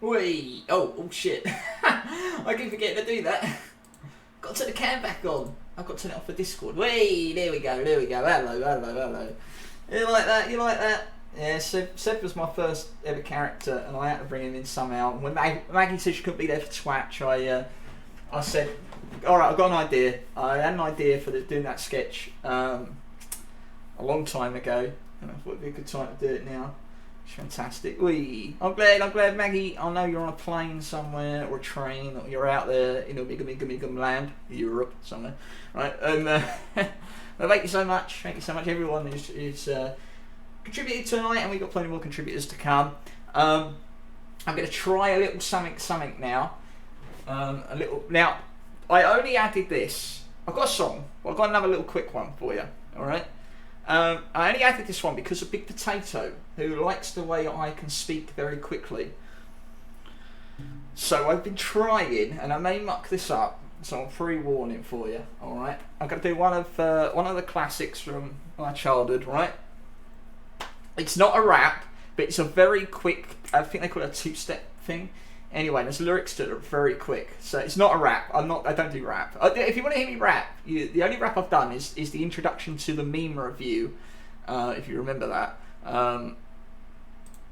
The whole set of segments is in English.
Whee! Oh shit. I keep forgetting to do that. Got to turn the cam back on. I've got to turn it off for Discord. Whee! There we go. Hello. You like that? Yeah, Seb was my first ever character and I had to bring him in somehow. When Maggie said she couldn't be there for Twatch, I said, alright, I've got an idea. I had an idea for doing that sketch a long time ago, and I thought it'd be a good time to do it now. It's fantastic. I'm glad, Maggie. I know you're on a plane somewhere or a train, or you're out there in a big land, Europe somewhere, right? And thank you so much. Everyone is contributed tonight, and we've got plenty more contributors to come. I'm going to try a little something now. Now, I only added this. I've got a song, but I've got another little quick one for you. All right. I only added this one because of Big Potato, who likes the way I can speak very quickly. So I've been trying, and I may muck this up, so I'm pre-warning for you. All right, I'm going to do one of the classics from my childhood. Right, it's not a rap, but it's a very quick. I think they call it a two-step thing. Anyway, there's lyrics that are very quick, so it's not a rap. I don't do rap. If you want to hear me rap, the only rap I've done is the introduction to the meme review. If you remember that.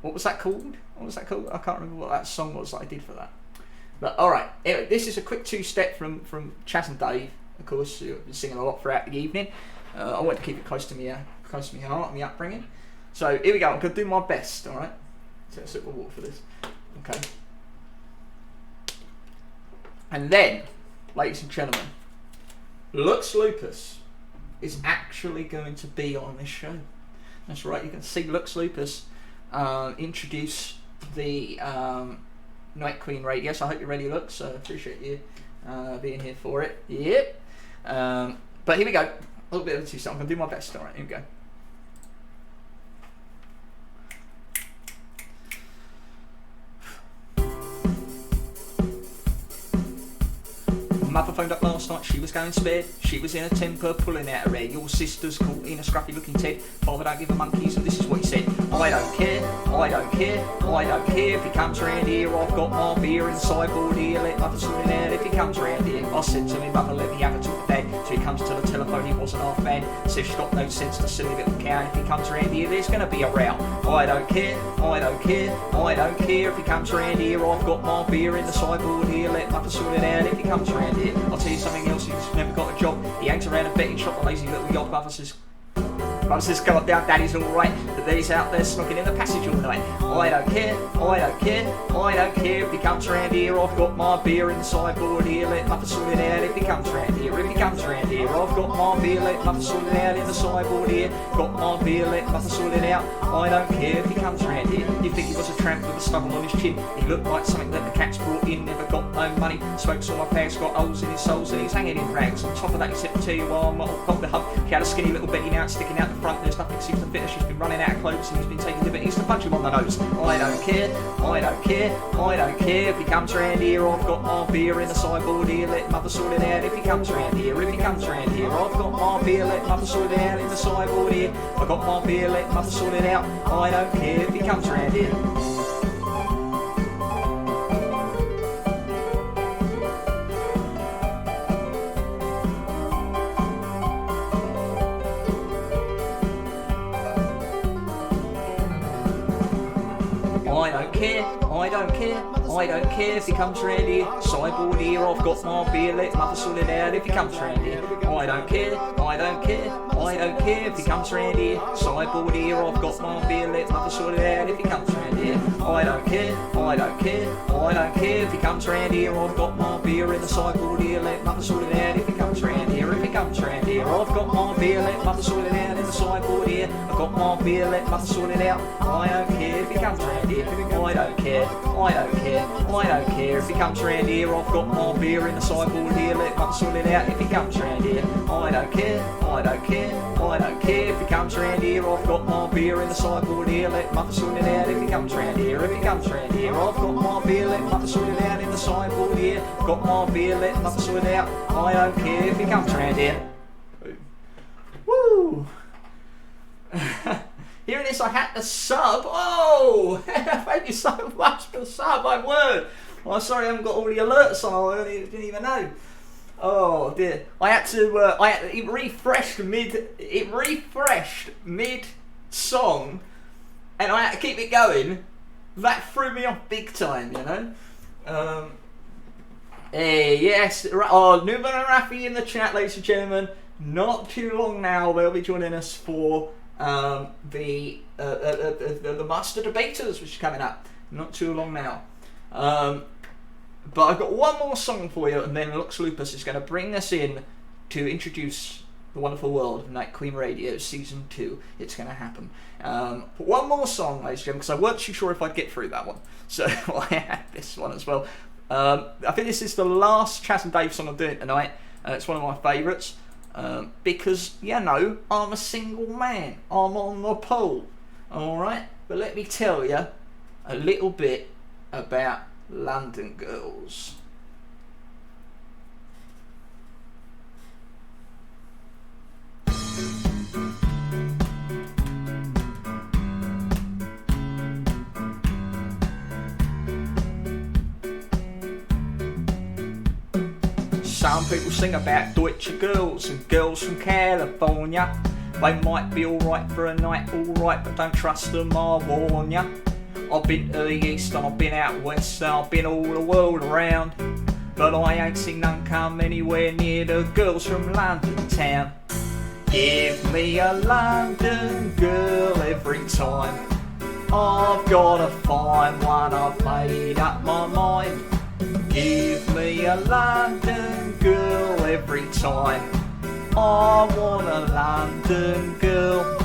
What was that called? I can't remember what that song was that I did for that. But all right. Anyway, this is a quick two-step from Chaz and Dave, of course, who have been singing a lot throughout the evening. I want to keep it close to my heart, my upbringing. So here we go. I'm gonna do my best. All right. Take a sip of water for this. Okay. And then, ladies and gentlemen, Lux Lupus is actually going to be on this show. That's right, you can see Lux Lupus introduce the Night Queen radio. So I hope you're ready, Lux. I appreciate you being here for it. Yep. But here we go. A little bit of a two-step. I'm going to do my best. All right, here we go. Mother phoned up last night, she was going spare. She was in a temper, pulling out her hair. Your sister's caught in a scruffy looking Ted. Father don't give a monkeys, and this is what he said. I don't care if he comes round here. I've got my beer in the sideboard here. Let mother sort it out if he comes round here. I said to me, mother, let me have a talk with dad. So he comes to the telephone, he wasn't half bad. Says she's got no sense, the silly little cow. If he comes round here, there's gonna be a row. I don't care if he comes round here. I've got my beer in the sideboard here. Let mother sort it out if he comes round here. I'll tell you something else, he's never got a job. He hangs around a betting shop, a lazy little yacht. Mother says, come on down, daddy's alright. But then he's out there smoking in the passage all night. I don't care if he comes round here. I've got my beer in the sideboard here. Let mother sort it out if he comes round here. I've got my beer, let mother sort it out in the sideboard here. Got my beer, let mother sort it out. I don't care if he comes round here. You think he was a tramp with a stubble on his chin. He looked like something that the cats brought in. Never got no money. Smokes on my bags, got holes in his soles, and he's hanging in rags. On top of that, he said, tell you what, I'm not got the hub. He had a skinny little Betty now sticking out the front. There's nothing seems to fit her. She's been running out of clothes and he's been taking liberties to punch him on the nose. I don't care if he comes round here. I've got my beer in the sideboard here. Let mother sort it out if he comes round here. I've got my beer, let mother sort it out in the sideboard here. I've got my beer, let mother sort it out. I don't care if he comes round here. I don't care if he comes round here. Sideboard here, I've got my beer, let mother sort it out if he comes round here. I don't care if he comes round here. Sideboard here, I've got my beer, let mother sort it out if he comes round here. I don't care if he comes round here. I've got my beer in the sideboard here, let mother sort it out if he comes round here. I've got my beer, let mother sort it out in the sideboard here. I've got my beer, let mother sort it out. I don't care if he comes round here. I don't care if he comes round here. I've got my beer in the sideboard here. Let mother sort it out if he comes round here. I don't care if he comes round here. I've got my beer in the sideboard here. Let mother sort it out if he comes round here. I've got my beer, let mother sort it out in the sideboard here. I've got my beer, let mother sort it out. I don't care if he comes round here. Woo! Hearing this, I had to sub. Oh, thank you so much for the sub, my word. Oh, sorry, I haven't got all the alerts on. I didn't even know. Oh dear, I had to. It refreshed mid song, and I had to keep it going. That threw me off big time, you know. Yes. Oh, Numan and Rafi in the chat, ladies and gentlemen. Not too long now, they'll be joining us for the Master Debaters, which is coming up. Not too long now. But I've got one more song for you, and then Lux Lupus is going to bring us in to introduce the wonderful world of Night Queen Radio Season 2. It's going to happen. But one more song, ladies and gentlemen, because I weren't too sure if I'd get through that one. So I had this one as well. I think this is the last Chas and Dave song I'm doing tonight. It's one of my favourites. Because, you know, I'm a single man. I'm on the pole. Alright? But let me tell you a little bit about London Girls. Some people sing about Deutsche girls and girls from California. They might be alright for a night, alright, but don't trust them, I warn ya. I've been to the east and I've been out west and I've been all the world around, but I ain't seen none come anywhere near the girls from London town. Give me a London girl every time. I've gotta find one, I've made up my mind. Give me a London girl every time. I want a London girl.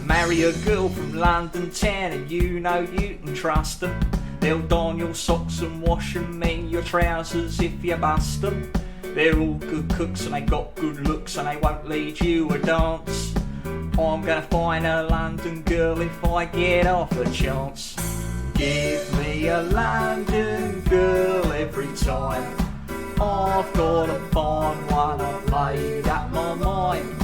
Marry a girl from London town and you know you can trust them. They'll don your socks and wash and mean your trousers if you bust them. They're all good cooks and they got good looks and they won't lead you a dance. I'm gonna find a London girl if I get off a chance. Give me a London girl every time. I've gotta find one, I've made up my mind.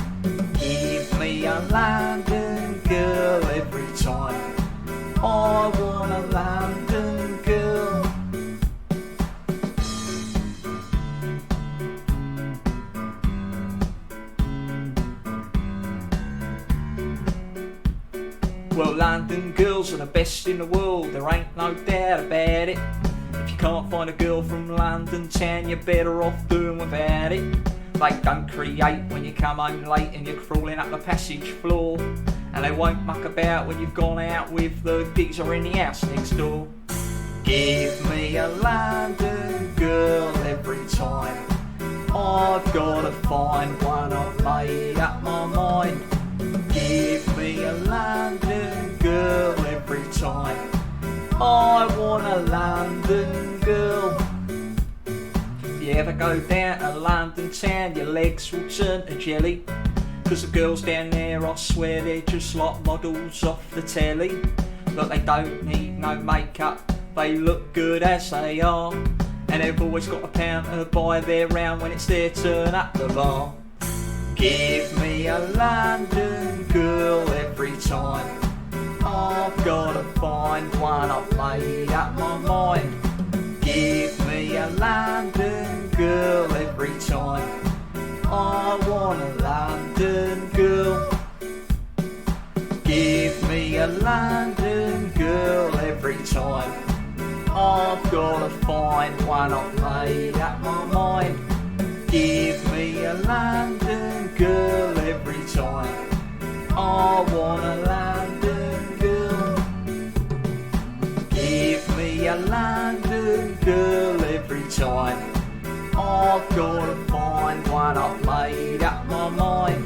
Give me a London girl every time. I want a London girl. Well, London girls are the best in the world, there ain't no doubt about it. If you can't find a girl from London town, you're better off doing without it. They don't create when you come home late and you're crawling up the passage floor, and they won't muck about when you've gone out with the geezer in the house next door. Give me a London girl every time. I've gotta find one, I've made up my mind. Give me a London girl every time. I want a London girl. If you ever go down to London town, your legs will turn to jelly. Cause the girls down there, I swear they're just like models off the telly. But they don't need no makeup, they look good as they are. And they've always got a pound to buy their round when it's their turn at the bar. Give me a London girl every time. I've gotta find one, I've made up my mind. Give me a London girl every time. I want a London girl. Give me a London girl every time. I've gotta find one, I've made up my mind. Give me a London girl every time. I want a London girl. Give me a London girl every time. I've gotta find one, I've made up my mind.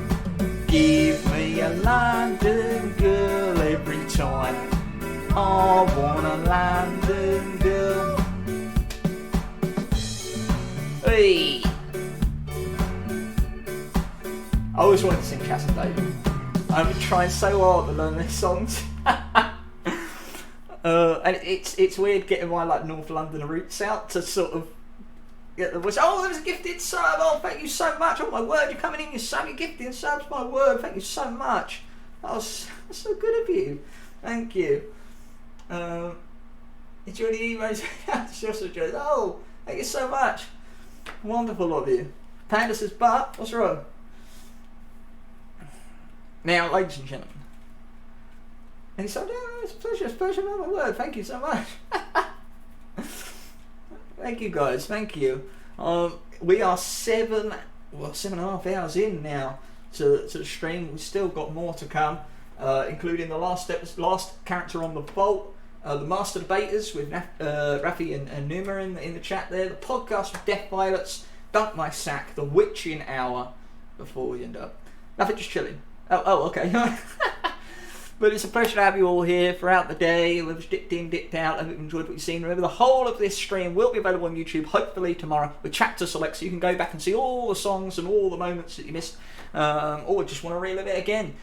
Give me a London girl every time. I want a London girl. Hey! I always wanted to sing Chas and Dave. I've been trying so hard to learn these songs. And it's weird getting my like North London roots out to sort of get the voice. Oh, there's a gifted sub. Oh, thank you so much. Oh my word, you're coming in. You're sub. You're gifting subs. My word, thank you so much. Oh, that's so good of you. Thank you. Enjoy the emails. Oh, thank you so much. Wonderful of you. Panda says, but what's wrong? Now, ladies and gentlemen. And he said, oh, it's a pleasure, oh my word, thank you so much. Thank you guys, thank you. We are 7.5 hours in now to the stream. We've still got more to come, including the last character on the vault, the Master Debaters with Rafi and Numa in the chat there, the podcast with Death Violets, Dunk My Sack, the Witching Hour, before we end up. Nothing, just chilling. Oh, okay. But it's a pleasure to have you all here throughout the day. We've dipped in, dipped out. I hope you've enjoyed what you've seen. Remember, the whole of this stream will be available on YouTube, hopefully tomorrow, with chapter select, so you can go back and see all the songs and all the moments that you missed, or just want to relive it again.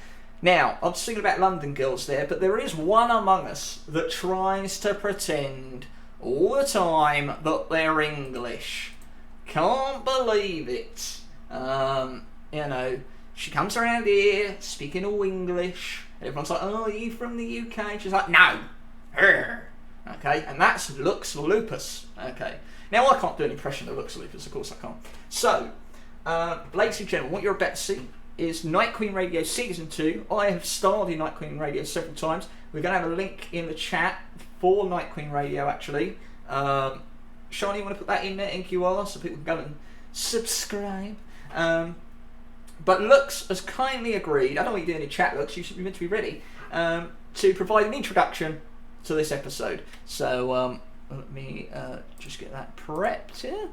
Now, I was thinking about London Girls there, but there is one among us that tries to pretend all the time that they're English. Can't believe it. You know, she comes around here speaking all English. Everyone's like, oh, are you from the UK? She's like, no. Her. Okay, and that's Lux Lupus. Okay. Now, I can't do an impression of Lux Lupus, of course I can't. So, ladies and gentlemen, what you're about to see is Night Queen Radio Season 2. I have starred in Night Queen Radio several times. We're going to have a link in the chat for Night Queen Radio, actually. Shani, you want to put that in there, NQR, so people can go and subscribe? But Lux has kindly agreed, I don't want you doing in chat, Lux, you should be meant to be ready, to provide an introduction to this episode. So, let me just get that prepped here.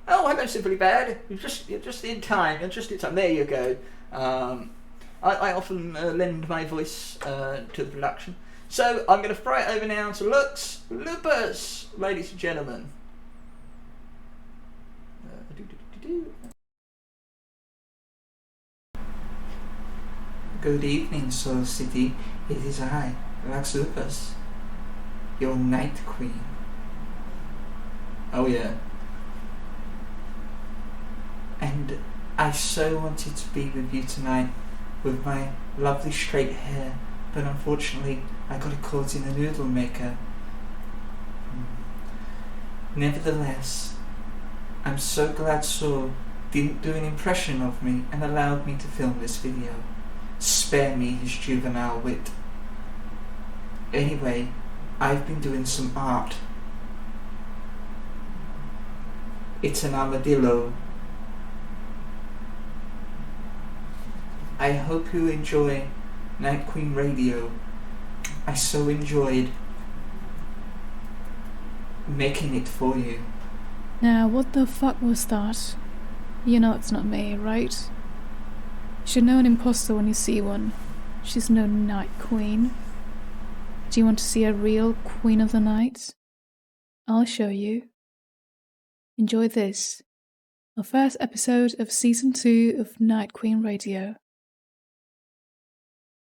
Oh, hello, Simply Bad. You're just in time. You're just in time. There you go. I often lend my voice to the production. So I'm going to throw it over now to Lux Lupus, ladies and gentlemen. Good evening, Soul City. It is I, Lux Lupus, your Night Queen. Oh yeah. And I so wanted to be with you tonight with my lovely straight hair, but unfortunately I got it caught in a noodle maker. Nevertheless, I'm so glad Saul didn't do an impression of me and allowed me to film this video. Spare me his juvenile wit. Anyway, I've been doing some art. It's an armadillo. I hope you enjoy Night Queen Radio. I so enjoyed making it for you. Now, what the fuck was that? You know it's not me, right? You should know an imposter when you see one. She's no Night Queen. Do you want to see a real Queen of the Night? I'll show you. Enjoy this, our first episode of Season 2 of Night Queen Radio.